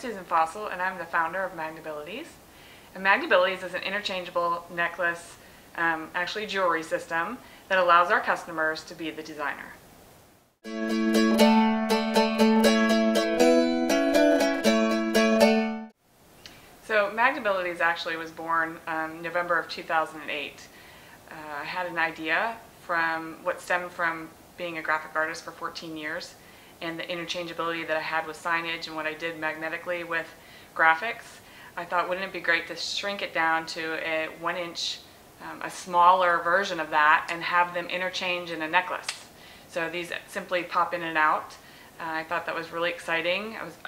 Susan Fahsel, and I'm the founder of Magnabilities. And Magnabilities is an interchangeable necklace, actually jewelry system, that allows our customers to be the designer. So Magnabilities actually was born November of 2008. I had an idea from what stemmed from being a graphic artist for 14 years and the interchangeability that I had with signage and what I did magnetically with graphics. I thought, wouldn't it be great to shrink it down to a 1-inch, a smaller version of that, and have them interchange in a necklace. So these simply pop in and out. I thought that was really exciting. I was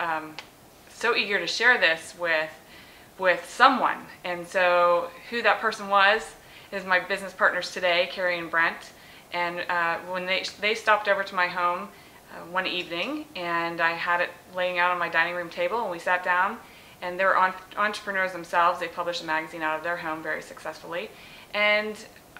so eager to share this with someone, and so who that person was is my business partners today, Carrie and Brent. And when they stopped over to my home one evening, and I had it laying out on my dining room table, and we sat down, and they're entrepreneurs themselves. They published a magazine out of their home very successfully, and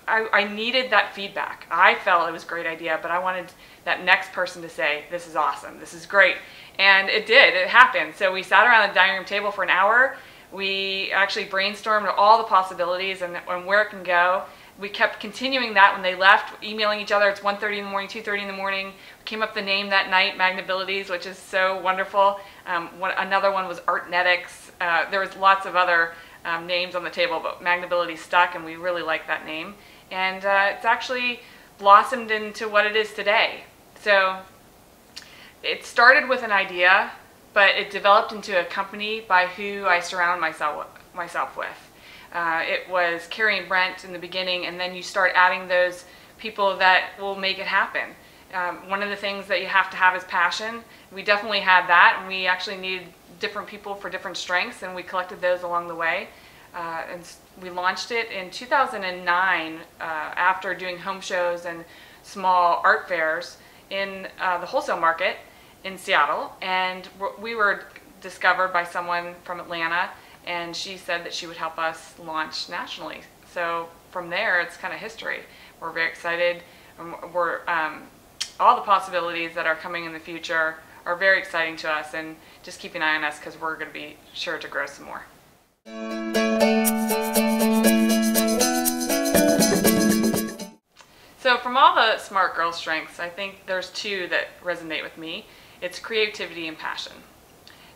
I needed that feedback. I felt it was a great idea, but I wanted that next person to say, this is awesome, this is great. And it did, it happened. So we sat around the dining room table for an hour. We actually brainstormed all the possibilities and where it can go. We kept continuing that when they left, emailing each other. It's 1:30 in the morning, 2:30 in the morning. We came up with the name that night, Magnabilities, which is so wonderful. Another one was Artnetics. There was lots of other names on the table, but Magnabilities stuck, and we really like that name. And it's actually blossomed into what it is today. So it started with an idea, but it developed into a company by who I surround myself with. It was Carrie and Brent in the beginning, and then you start adding those people that will make it happen. One of the things that you have to have is passion. We definitely had that, and we actually needed different people for different strengths, and we collected those along the way. And we launched it in 2009 after doing home shows and small art fairs in the wholesale market in Seattle, and we were discovered by someone from Atlanta, and she said that she would help us launch nationally. So from there, it's kind of history. We're very excited. All the possibilities that are coming in the future are very exciting to us, and just keep an eye on us because we're going to be sure to grow some more. So from all the smart girl strengths, I think there's two that resonate with me. It's creativity and passion.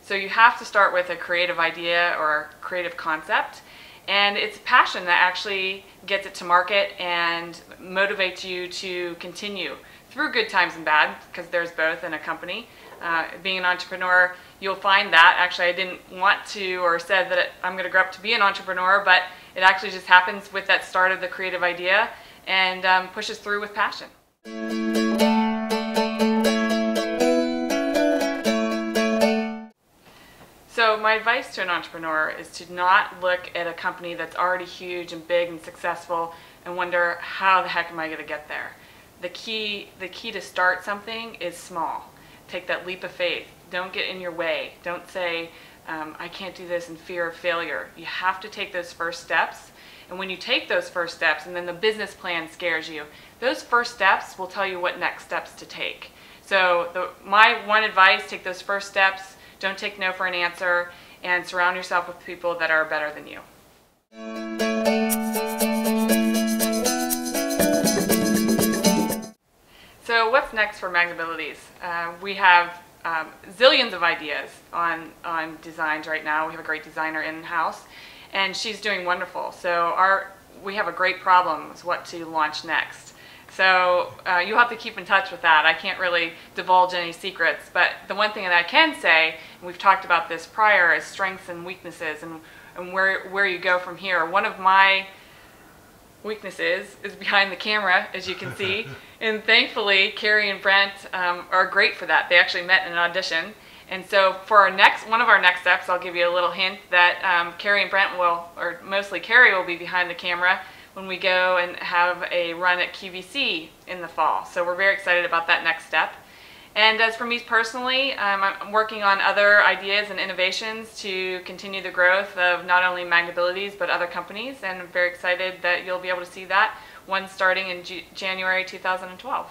So you have to start with a creative idea or a creative concept, and it's passion that actually gets it to market and motivates you to continue through good times and bad, because there's both in a company. Being an entrepreneur, you'll find that. Actually, I didn't want to or said that I'm going to grow up to be an entrepreneur, but it actually just happens with that start of the creative idea and pushes through with passion. So my advice to an entrepreneur is to not look at a company that's already huge and big and successful and wonder, how the heck am I going to get there? The key to start something is small. Take that leap of faith. Don't get in your way. Don't say, I can't do this in fear of failure. You have to take those first steps. And when you take those first steps and then the business plan scares you, those first steps will tell you what next steps to take. So my one advice, take those first steps. Don't take no for an answer, and surround yourself with people that are better than you. So what's next for Magnabilities? We have zillions of ideas on designs right now. We have a great designer in-house, and she's doing wonderful. So we have a great problem is what to launch next. So you'll have to keep in touch with that. I can't really divulge any secrets, but the one thing that I can say, and we've talked about this prior, is strengths and weaknesses and where you go from here. One of my weaknesses is behind the camera, as you can see, and thankfully Carrie and Brent are great for that. They actually met in an audition, and so for one of our next steps, I'll give you a little hint that Carrie and Brent will, or mostly Carrie, will be behind the camera when we go and have a run at QVC in the fall. So we're very excited about that next step. And as for me personally, I'm working on other ideas and innovations to continue the growth of not only Magnabilities but other companies, and I'm very excited that you'll be able to see that, one starting in January 2012.